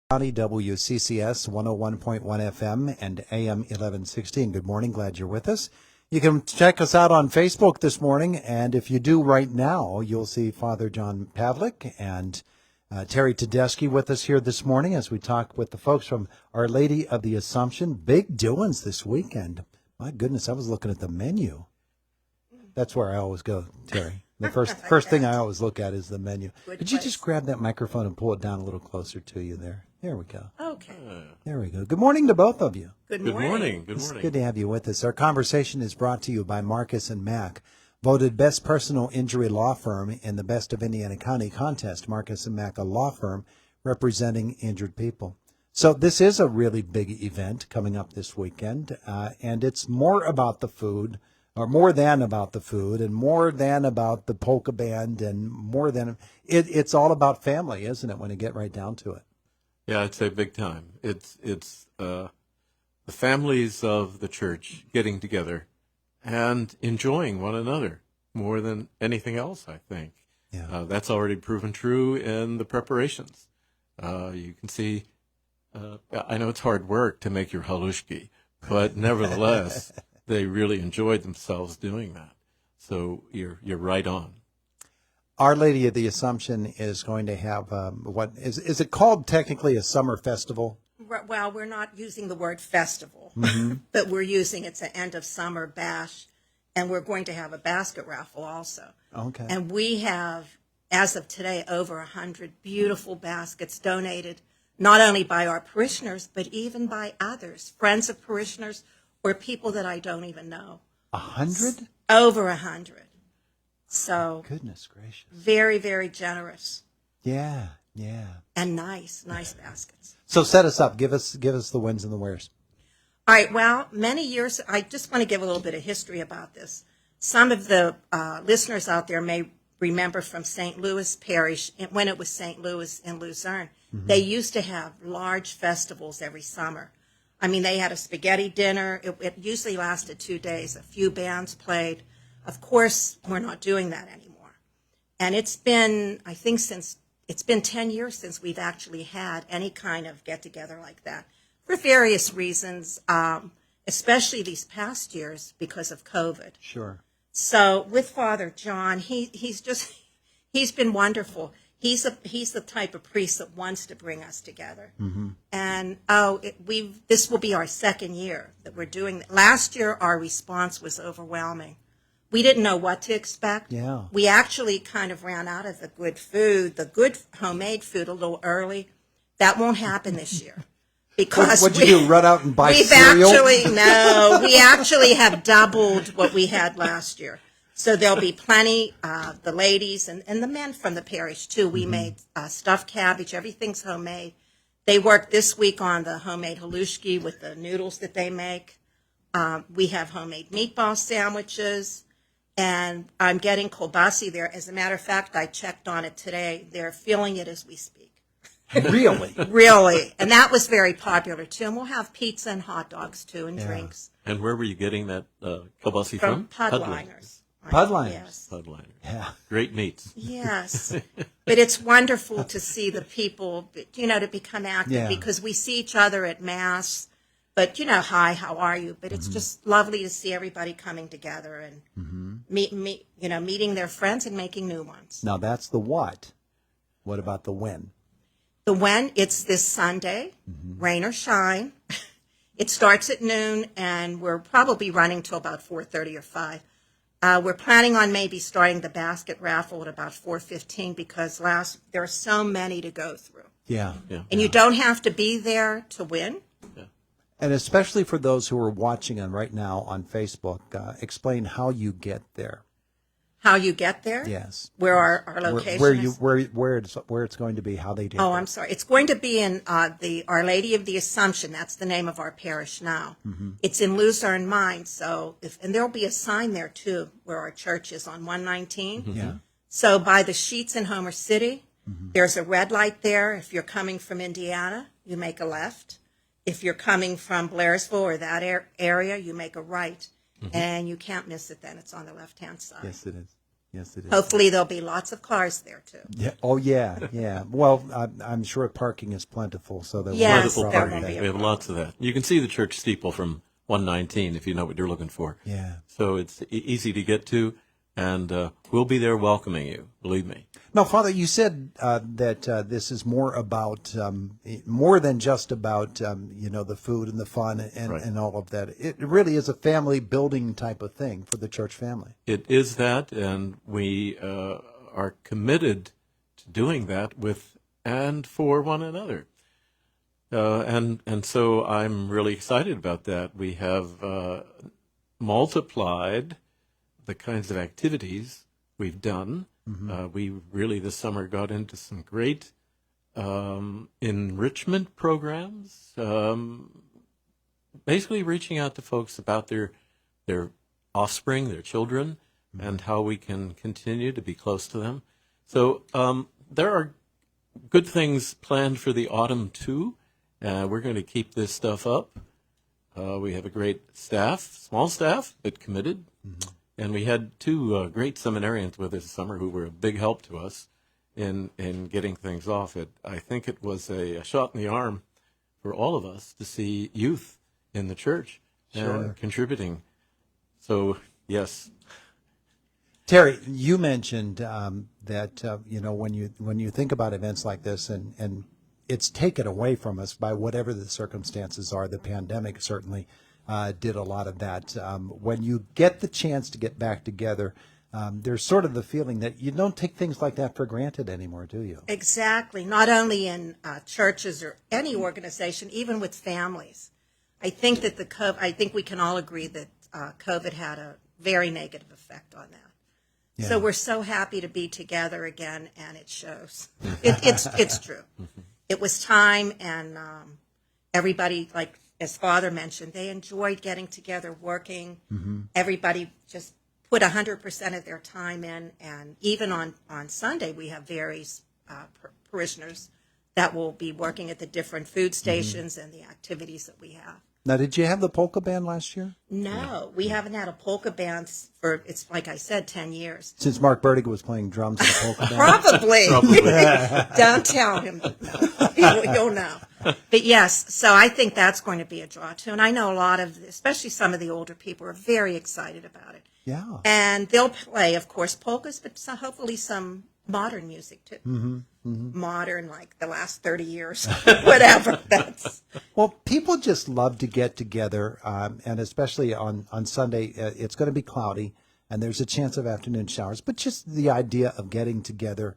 County, WCCS 101.1 FM and AM 1116. Good morning. Glad you're with us. You can check us out on Facebook this morning, and if you do right now, you'll see Father John Pavlik and Terri Tedeschi with us here this morning as we talk with the folks from Our Lady of the Assumption. Big doings this weekend. My goodness, I was looking at the menu. That's where I always go, Terri. The first thing I always look at is the menu. Could you just grab that microphone and pull it down a little closer to you there? There we go. Okay. There we go. Good morning to both of you. Good morning. It's good to have you with us. Our conversation is brought to you by Marcus and Mack, voted best personal injury law firm in the Best of Indiana County contest. Marcus and Mack, a law firm representing injured people. So this is a really big event coming up this weekend, and it's more about the food, or more than about the food, and more than about the polka band, and more than it's all about family, isn't it? When you get right down to it. Yeah, I'd say big time. It's the families of the church getting together and enjoying one another more than anything else, I think. Yeah. That's already proven true in the preparations. You can see, I know it's hard work to make your halushki, but nevertheless, they really enjoyed themselves doing that. So you're right on. Our Lady of the Assumption is going to have, what is it called technically a summer festival? Well, we're not using the word festival, but we're using it's an end of summer bash, and we're going to have a basket raffle also. Okay. And we have, as of today, over 100 beautiful baskets donated, not only by our parishioners, but even by others, friends of parishioners, or people that I don't even know. 100? Over 100. So Goodness gracious. very, very generous. Yeah. And nice baskets. So set us up. Give us the wins and the wheres. All right. Well, many years, I just want to give a little bit of history about this. Some of the listeners out there may remember from St. Louis Parish, when it was St. Louis and Luzerne, they used to have large festivals every summer. I mean, they had a spaghetti dinner. It usually lasted 2 days. A few bands played. Of course, we're not doing that anymore. And it's been, I think, it's been 10 years since we've actually had any kind of get-together like that for various reasons, especially these past years because of COVID. Sure. So with Father John, he's been wonderful. He's the type of priest that wants to bring us together. And this will be our second year that we're doing that. Last year, our response was overwhelming. We didn't know what to expect. Yeah. We actually kind of ran out of the good homemade food a little early. That won't happen this year. Because what'd you do, run out and buy cereal? We actually have doubled what we had last year. So there'll be plenty, the ladies and the men from the parish too. We made stuffed cabbage, everything's homemade. They work this week on the homemade halushki with the noodles that they make. We have homemade meatball sandwiches. And I'm getting kielbasa there. As a matter of fact, I checked on it today. They're filling it as we speak. Really? Really. And that was very popular, too. And we'll have pizza and hot dogs, too, and drinks. And where were you getting that kielbasa from? Pudliners. Pudliners. Yes. Pudliners. Yeah. Great meats. Yes. But it's wonderful to see the people, to become active because we see each other at Mass. But, hi, how are you? But it's just lovely to see everybody coming together and meeting their friends and making new ones. Now that's the what. What about the when? The when, it's this Sunday, rain or shine. It starts at noon, and we're probably running till about 4:30 or 5. We're planning on maybe starting the basket raffle at about 4:15 because there are so many to go through. Yeah. And you don't have to be there to win. And especially for those who are watching right now on Facebook, explain how you get there. How you get there? Yes. Where our location is? Where it's going to be, how they do it. Oh, I'm sorry. It's going to be in the Our Lady of the Assumption. That's the name of our parish now. It's in Luzerne, Mines. And there'll be a sign there, too, where our church is on 119. Yeah. So by the Sheets in Homer City, there's a red light there. If you're coming from Indiana, you make a left. If you're coming from Blairsville or that area, you make a right. And you can't miss it then. It's on the left-hand side. Yes, it is. Yes, it is. Hopefully there'll be lots of cars there too. Yeah. Oh, yeah, yeah. Well, I'm sure parking is plentiful, so there Yes, will Plentiful there parking. won't be a We have problem. lots of that. You can see the church steeple from 119 if you know what you're looking for. Yeah. So it's easy to get to, and we'll be there welcoming you, believe me. Now, Father, you said that this is more about more than just about the food and the fun and, Right. and all of that. It really is a family building type of thing for the church family. It is that, and we are committed to doing that with and for one another. And so I'm really excited about that. We have multiplied the kinds of activities we've done. We really this summer got into some great enrichment programs, basically reaching out to folks about their offspring, their children, and how we can continue to be close to them. So there are good things planned for the autumn too. We're going to keep this stuff up. We have a great staff, small staff, but committed. And we had two great seminarians with us this summer who were a big help to us in getting things off. I think it was a shot in the arm for all of us to see youth in the church and contributing. So, yes. Terry, you mentioned that when you think about events like this, and it's taken away from us by whatever the circumstances are. The pandemic certainly did a lot of that. When you get the chance to get back together, there's sort of the feeling that you don't take things like that for granted anymore, do you? Exactly. Not only in churches or any organization, even with families. I think that I think we can all agree that COVID had a very negative effect on that. Yeah. So we're so happy to be together again, and it shows. It's true. It was time, and everybody, like as Father mentioned, they enjoyed getting together, working. Everybody just put 100% of their time in, and even on Sunday, we have various parishioners that will be working at the different food stations and the activities that we have. Now, did you have the polka band last year? No, we haven't had a polka band for, it's like I said, 10 years. Since Mark Burdick was playing drums in the polka band? Probably. Don't tell him. You'll know. But yes, so I think that's going to be a draw too. And I know a lot of, especially some of the older people, are very excited about it. Yeah. And they'll play, of course, polkas, but hopefully some modern music too. Modern, like the last 30 years, whatever. Well, people just love to get together, and especially on Sunday, it's going to be cloudy, and there's a chance of afternoon showers. But just the idea of getting together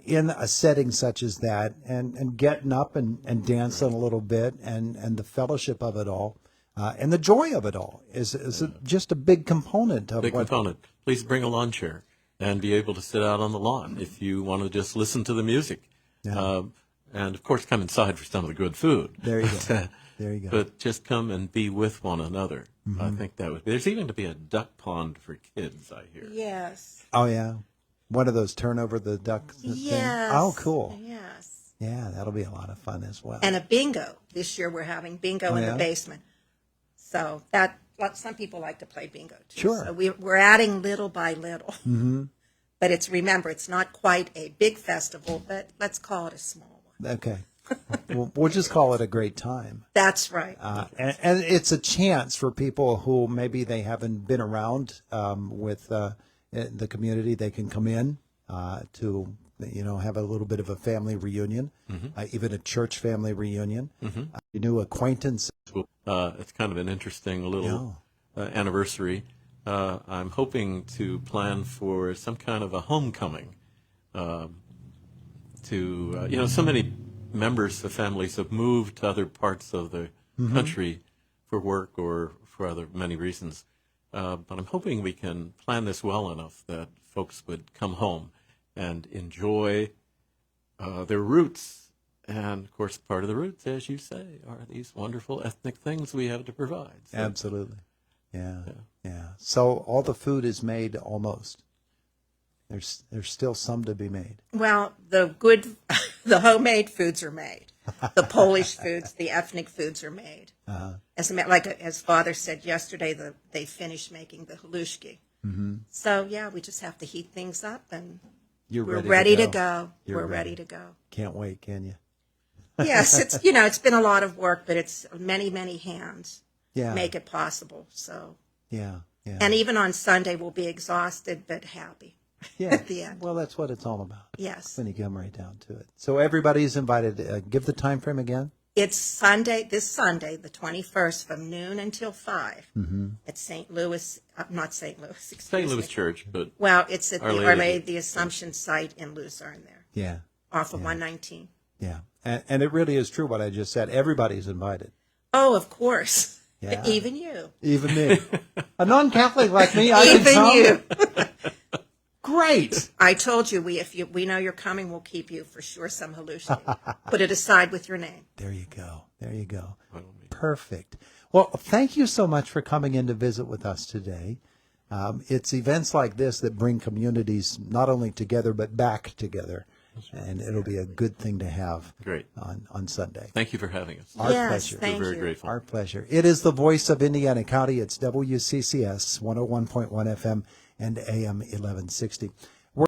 in a setting such as that, and getting up and dancing a little bit, and the fellowship of it all, and the joy of it all is just a big component of component. Please bring a lawn chair and be able to sit out on the lawn if you want to just listen to the music. Yeah. And, of course, come inside for some of the good food. There you go. There you go. But just come and be with one another. I think that would be. There's even to be a duck pond for kids, I hear. Yes. Oh, yeah. One of those turn over the duck things? Yes. Oh, cool. Yes. Yeah, that'll be a lot of fun as well. And a bingo. This year we're having bingo in the basement. So some people like to play bingo too. Sure. So we're adding little by little. But remember, it's not quite a big festival, but let's call it a small one. Okay. We'll just call it a great time. That's right. And it's a chance for people who maybe they haven't been around with the community. They can come in to have a little bit of a family reunion, even a church family reunion. New acquaintance. It's kind of an interesting little anniversary. I'm hoping to plan for some kind of a homecoming. So many members of families have moved to other parts of the country for work or for many reasons. But I'm hoping we can plan this well enough that folks would come home and enjoy their roots. And, of course, part of the roots, as you say, are these wonderful ethnic things we have to provide. So, Absolutely. Yeah. So all the food is made almost. There's still some to be made. Well, the homemade foods are made. The Polish foods, the ethnic foods are made. As Father said yesterday, they finished making the halushki. So, yeah, we just have to heat things up, and You're we're ready, ready to to go. go. You're We're ready. ready to go. Can't wait, can you? Yes, it's been a lot of work, but it's many, many hands Yeah. make it possible. So, Yeah. Yeah. and even on Sunday, we'll be exhausted but happy Yeah. at the end. Well, that's what it's all about. Yes. When you come right down to it. So everybody's invited. Give the time frame again. It's this Sunday, the 21st, from noon until 5 at St. Louis, not St. Louis, excuse St. Louis me. Church, but Well, it's at Our the Lady Our of Lady the- of the Assumption site in Luzerne there, Yeah. off of 119. Yeah. And it really is true what I just said. Everybody's invited. Oh, of course. Yeah. Even you. Even me. A non-Catholic like me, I can Even come. you. Great. I told you, if we know you're coming, we'll keep you for sure some hallucinating. Put it aside with your name. There you go. There you go. by all means. Perfect. Well, thank you so much for coming in to visit with us today. It's events like this that bring communities not only together, but back together. And it'll be a good thing to have Great. on Sunday. Thank you for having us. Our Yes, pleasure. thank We're very you. grateful. Our pleasure. It is the voice of Indiana County. It's WCCS 101.1 FM and AM 1160.